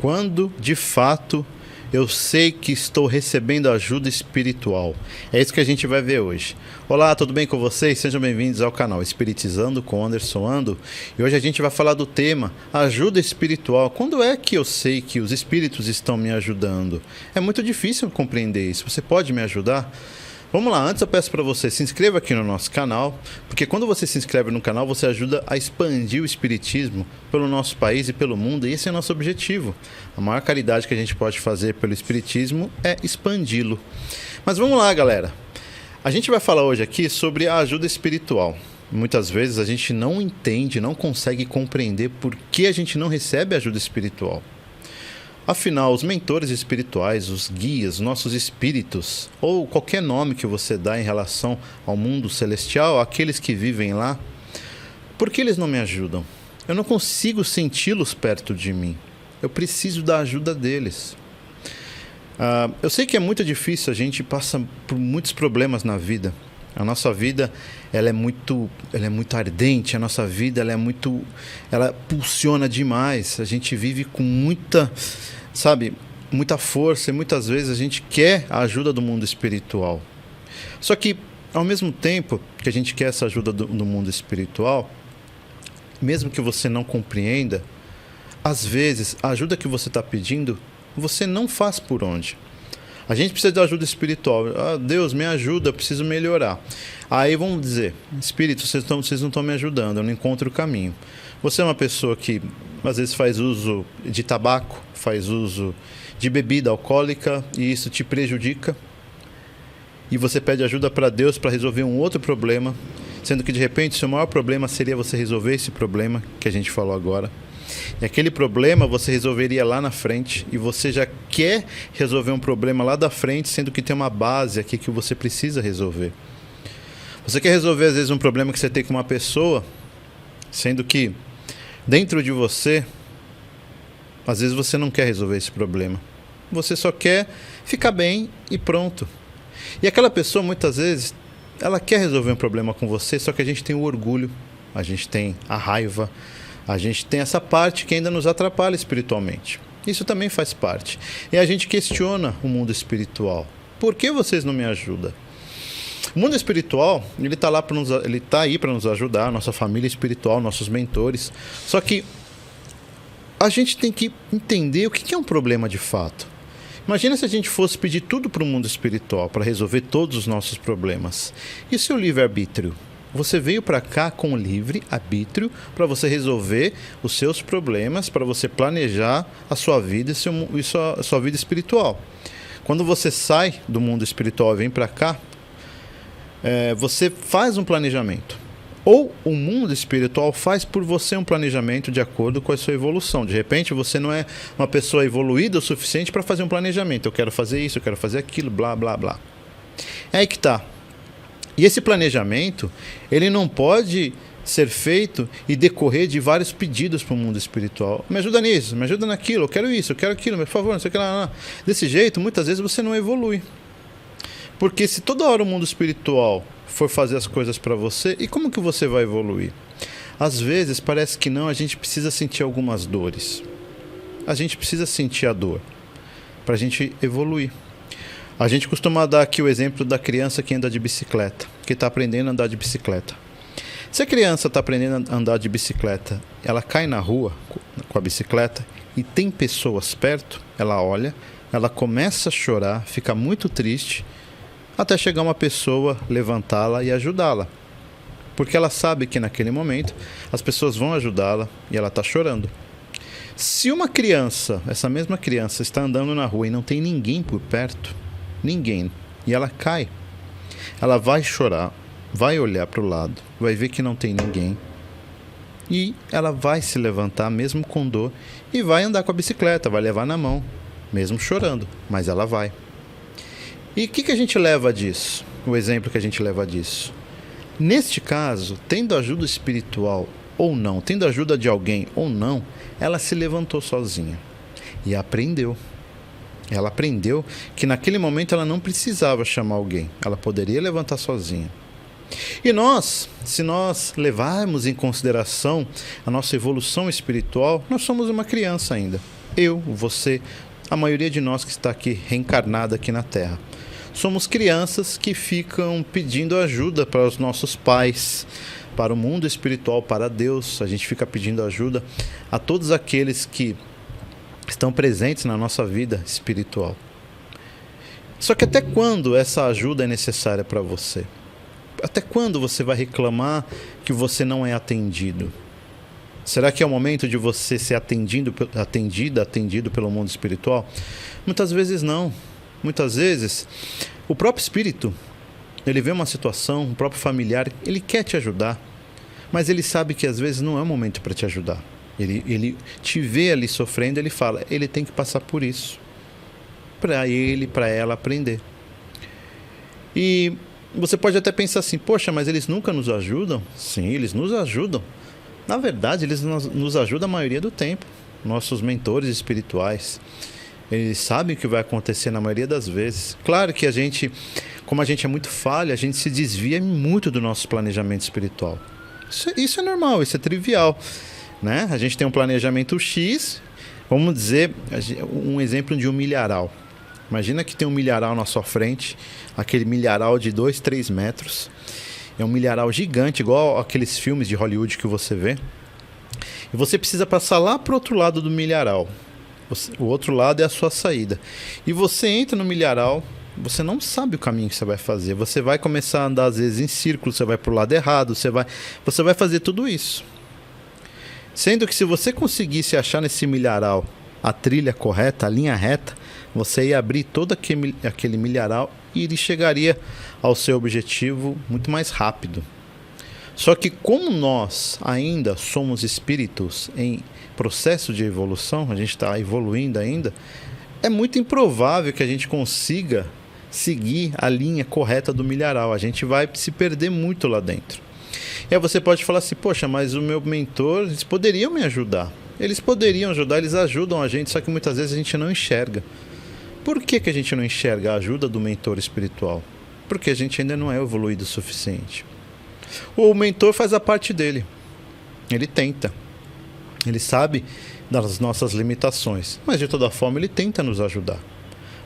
Quando, de fato, eu sei que estou recebendo ajuda espiritual. É isso que a gente vai ver hoje. Olá, tudo bem com vocês? Sejam bem-vindos ao canal Espiritizando com Anderson Ando. E hoje a gente vai falar do tema ajuda espiritual. Quando é que eu sei que os espíritos estão me ajudando? É muito difícil compreender isso. Você pode me ajudar? Vamos lá, antes eu peço para você se inscreva aqui no nosso canal, porque quando você se inscreve no canal, você ajuda a expandir o espiritismo pelo nosso país e pelo mundo, e esse é o nosso objetivo. A maior caridade que a gente pode fazer pelo espiritismo é expandi-lo. Mas vamos lá, galera. A gente vai falar hoje aqui sobre a ajuda espiritual. Muitas vezes a gente não entende, não consegue compreender por que a gente não recebe ajuda espiritual. Afinal, os mentores espirituais, os guias, nossos espíritos, ou qualquer nome que você dá em relação ao mundo celestial, aqueles que vivem lá, por que eles não me ajudam? Eu não consigo senti-los perto de mim. Eu preciso da ajuda deles. Eu sei que é muito difícil, a gente passa por muitos problemas na vida. A nossa vida ela é muito ardente, a nossa vida ela pulsiona demais. A gente vive com muita força e muitas vezes a gente quer a ajuda do mundo espiritual. Só que, ao mesmo tempo que a gente quer essa ajuda do mundo espiritual, mesmo que você não compreenda, às vezes a ajuda que você está pedindo, você não faz por onde. A gente precisa de ajuda espiritual. Deus, me ajuda, eu preciso melhorar. Aí vamos dizer, espírito, vocês não estão me ajudando, eu não encontro o caminho. Você é uma pessoa que às vezes faz uso de tabaco, faz uso de bebida alcoólica e isso te prejudica. E você pede ajuda para Deus para resolver um outro problema, sendo que de repente o seu maior problema seria você resolver esse problema que a gente falou agora. E aquele problema você resolveria lá na frente e você já quer resolver um problema lá da frente, sendo que tem uma base aqui que você precisa resolver. Você quer resolver às vezes um problema que você tem com uma pessoa, sendo que dentro de você, às vezes você não quer resolver esse problema. Você só quer ficar bem e pronto. E aquela pessoa muitas vezes, ela quer resolver um problema com você, só que a gente tem o orgulho, a gente tem a raiva, a gente tem essa parte que ainda nos atrapalha espiritualmente. Isso também faz parte. E a gente questiona o mundo espiritual. Por que vocês não me ajudam? O mundo espiritual, ele está aí para nos ajudar, nossa família espiritual, nossos mentores. Só que a gente tem que entender o que é um problema de fato. Imagina se a gente fosse pedir tudo para o mundo espiritual, para resolver todos os nossos problemas. E o seu livre-arbítrio? Você veio para cá com livre-arbítrio para você resolver os seus problemas, para você planejar a sua vida e a sua vida espiritual. Quando você sai do mundo espiritual e vem para cá, você faz um planejamento. Ou o mundo espiritual faz por você um planejamento de acordo com a sua evolução. De repente, você não é uma pessoa evoluída o suficiente para fazer um planejamento. Eu quero fazer isso, eu quero fazer aquilo, blá, blá, blá. É aí que está. E esse planejamento, ele não pode ser feito e decorrer de vários pedidos para o mundo espiritual. Me ajuda nisso, me ajuda naquilo, eu quero isso, eu quero aquilo, por favor, não sei o que lá. Desse jeito, muitas vezes você não evolui. Porque se toda hora o mundo espiritual for fazer as coisas para você, e como que você vai evoluir? Às vezes parece que não, a gente precisa sentir algumas dores. A gente precisa sentir a dor para a gente evoluir. A gente costuma dar aqui o exemplo da criança que anda de bicicleta, que está aprendendo a andar de bicicleta. Se a criança está aprendendo a andar de bicicleta, ela cai na rua com a bicicleta e tem pessoas perto, ela olha, ela começa a chorar, fica muito triste, até chegar uma pessoa, levantá-la e ajudá-la. Porque ela sabe que naquele momento as pessoas vão ajudá-la e ela está chorando. Se uma criança, essa mesma criança, está andando na rua e não tem ninguém por perto, ninguém, e ela cai, ela vai chorar, vai olhar para o lado, vai ver que não tem ninguém e ela vai se levantar mesmo com dor e vai andar com a bicicleta, vai levar na mão, mesmo chorando, mas ela vai. E o que a gente leva disso? O exemplo que a gente leva disso? Neste caso, tendo ajuda espiritual ou não, tendo ajuda de alguém ou não, ela se levantou sozinha e aprendeu. Ela aprendeu que naquele momento ela não precisava chamar alguém, ela poderia levantar sozinha. E nós, se nós levarmos em consideração a nossa evolução espiritual, nós somos uma criança ainda. Eu, você, a maioria de nós que está aqui reencarnada aqui na Terra. Somos crianças que ficam pedindo ajuda para os nossos pais, para o mundo espiritual, para Deus. A gente fica pedindo ajuda a todos aqueles que estão presentes na nossa vida espiritual. Só que até quando essa ajuda é necessária para você? Até quando você vai reclamar que você não é atendido? Será que é o momento de você ser atendido pelo mundo espiritual? Muitas vezes não. Muitas vezes o próprio espírito, ele vê uma situação, o próprio familiar, ele quer te ajudar, mas ele sabe que às vezes não é o momento para te ajudar. Ele te vê ali sofrendo, ele fala, ele tem que passar por isso, para ela aprender. E você pode até pensar assim, poxa, mas eles nunca nos ajudam? Sim, eles nos ajudam. Na verdade, eles nos ajudam a maioria do tempo. Nossos mentores espirituais, eles sabem o que vai acontecer na maioria das vezes. Claro que como a gente é muito falho, a gente se desvia muito do nosso planejamento espiritual. Isso é normal, isso é trivial, né? A gente tem um planejamento X, vamos dizer, um exemplo de um milharal. Imagina que tem um milharal na sua frente, aquele milharal de 2, 3 metros. É um milharal gigante, igual aqueles filmes de Hollywood que você vê. E você precisa passar lá para o outro lado do milharal. O outro lado é a sua saída. E você entra no milharal, você não sabe o caminho que você vai fazer. Você vai começar a andar às vezes em círculo, você vai para o lado errado, você vai fazer tudo isso. Sendo que se você conseguisse achar nesse milharal a trilha correta, a linha reta, você ia abrir todo aquele milharal e ele chegaria ao seu objetivo muito mais rápido. Só que como nós ainda somos espíritos em processo de evolução, a gente está evoluindo ainda, é muito improvável que a gente consiga seguir a linha correta do milharal. A gente vai se perder muito lá dentro. E aí você pode falar assim, poxa, mas o meu mentor, eles poderiam me ajudar. Eles poderiam ajudar, eles ajudam a gente, só que muitas vezes a gente não enxerga. Por que a gente não enxerga a ajuda do mentor espiritual? Porque a gente ainda não é evoluído o suficiente. O mentor faz a parte dele. Ele tenta. Ele sabe das nossas limitações. Mas de toda forma ele tenta nos ajudar.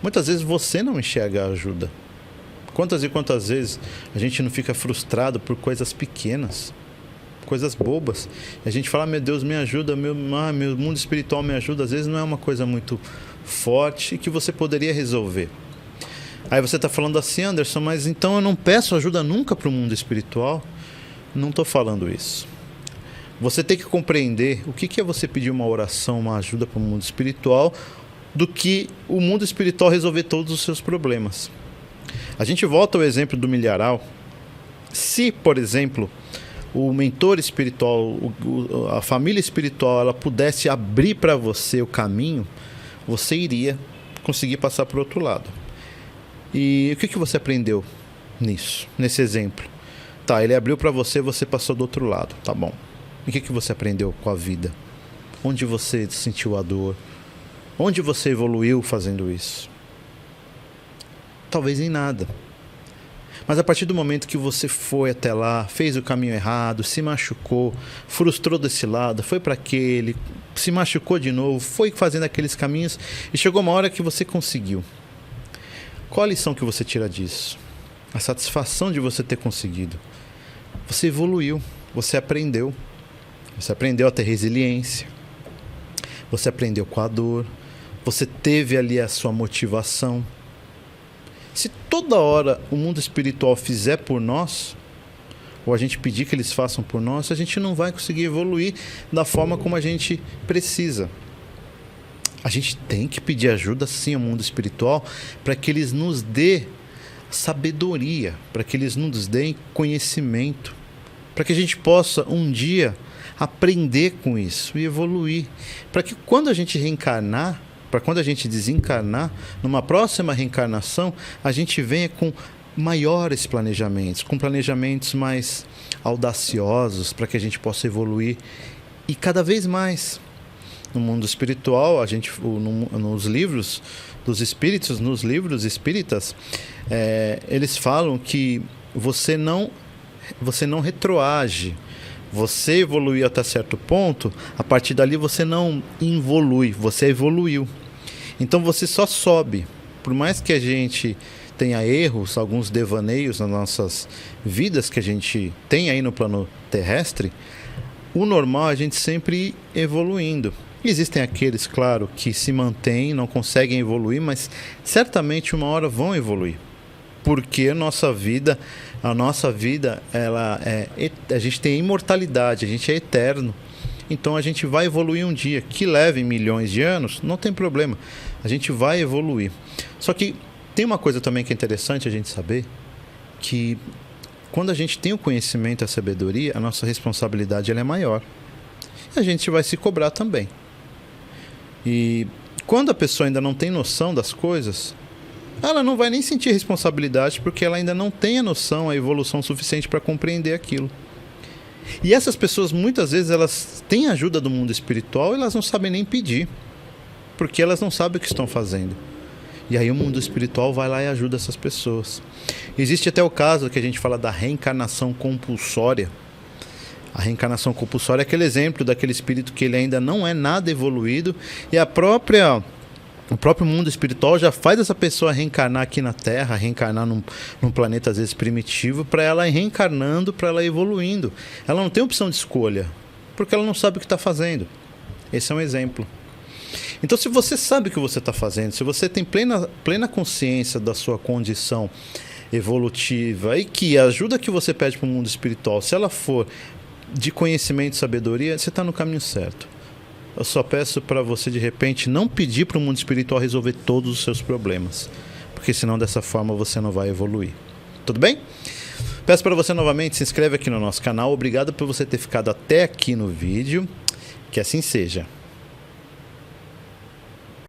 Muitas vezes você não enxerga a ajuda. Quantas e quantas vezes a gente não fica frustrado por coisas pequenas, coisas bobas. E a gente fala, meu Deus, me ajuda, meu mundo espiritual me ajuda. Às vezes não é uma coisa muito forte e que você poderia resolver. Aí você está falando assim, Anderson, mas então eu não peço ajuda nunca para o mundo espiritual? Não estou falando isso. Você tem que compreender o que é você pedir uma oração, uma ajuda para o mundo espiritual, do que o mundo espiritual resolver todos os seus problemas. A gente volta ao exemplo do milharal. Se, por exemplo, o mentor espiritual, a família espiritual, ela pudesse abrir para você o caminho, você iria conseguir passar para o outro lado. E o que você aprendeu nesse exemplo? Tá, ele abriu para você, você passou do outro lado, tá bom. E o que você aprendeu com a vida? Onde você sentiu a dor? Onde você evoluiu fazendo isso? Talvez em nada. Mas a partir do momento que você foi até lá, fez o caminho errado, se machucou, frustrou desse lado, foi para aquele, se machucou de novo, foi fazendo aqueles caminhos e chegou uma hora que você conseguiu. Qual a lição que você tira disso? A satisfação de você ter conseguido. Você evoluiu, você aprendeu. Você aprendeu a ter resiliência. Você aprendeu com a dor. Você teve ali a sua motivação. Se toda hora o mundo espiritual fizer por nós, ou a gente pedir que eles façam por nós, a gente não vai conseguir evoluir da forma como a gente precisa. A gente tem que pedir ajuda sim ao mundo espiritual para que eles nos dê sabedoria, para que eles nos deem conhecimento, para que a gente possa um dia aprender com isso e evoluir, para que quando a gente reencarnar, para quando a gente desencarnar, numa próxima reencarnação, a gente venha com maiores planejamentos, com planejamentos mais audaciosos, para que a gente possa evoluir e cada vez mais. No mundo espiritual, nos livros dos espíritos, nos livros espíritas, eles falam que você não retroage, Você evoluiu até certo ponto, a partir dali você não involui, você evoluiu. Então você só sobe. Por mais que a gente tenha erros, alguns devaneios nas nossas vidas que a gente tem aí no plano terrestre, o normal é a gente sempre ir evoluindo. Existem aqueles, claro, que se mantêm, não conseguem evoluir, mas certamente uma hora vão evoluir. Porque a nossa vida, a gente tem imortalidade, a gente é eterno. Então a gente vai evoluir um dia, que leve milhões de anos, não tem problema. A gente vai evoluir. Só que tem uma coisa também que é interessante a gente saber, que quando a gente tem o conhecimento e a sabedoria, a nossa responsabilidade ela é maior. E a gente vai se cobrar também. E quando a pessoa ainda não tem noção das coisas, ela não vai nem sentir responsabilidade porque ela ainda não tem a noção, a evolução suficiente para compreender aquilo. E essas pessoas, muitas vezes, elas têm ajuda do mundo espiritual e elas não sabem nem pedir, porque elas não sabem o que estão fazendo. E aí o mundo espiritual vai lá e ajuda essas pessoas. Existe até o caso que a gente fala da reencarnação compulsória. A reencarnação compulsória é aquele exemplo daquele espírito que ele ainda não é nada evoluído e o próprio mundo espiritual já faz essa pessoa reencarnar aqui na Terra, reencarnar num planeta às vezes primitivo, para ela ir reencarnando, para ela ir evoluindo. Ela não tem opção de escolha, porque ela não sabe o que está fazendo. Esse é um exemplo. Então, se você sabe o que você está fazendo, se você tem plena consciência da sua condição evolutiva e que a ajuda que você pede para o mundo espiritual, se ela for de conhecimento e sabedoria, você está no caminho certo. Eu só peço para você, de repente, não pedir para o mundo espiritual resolver todos os seus problemas, porque senão dessa forma você não vai evoluir. Tudo bem? Peço para você novamente, se inscreve aqui no nosso canal. Obrigado por você ter ficado até aqui no vídeo. Que assim seja.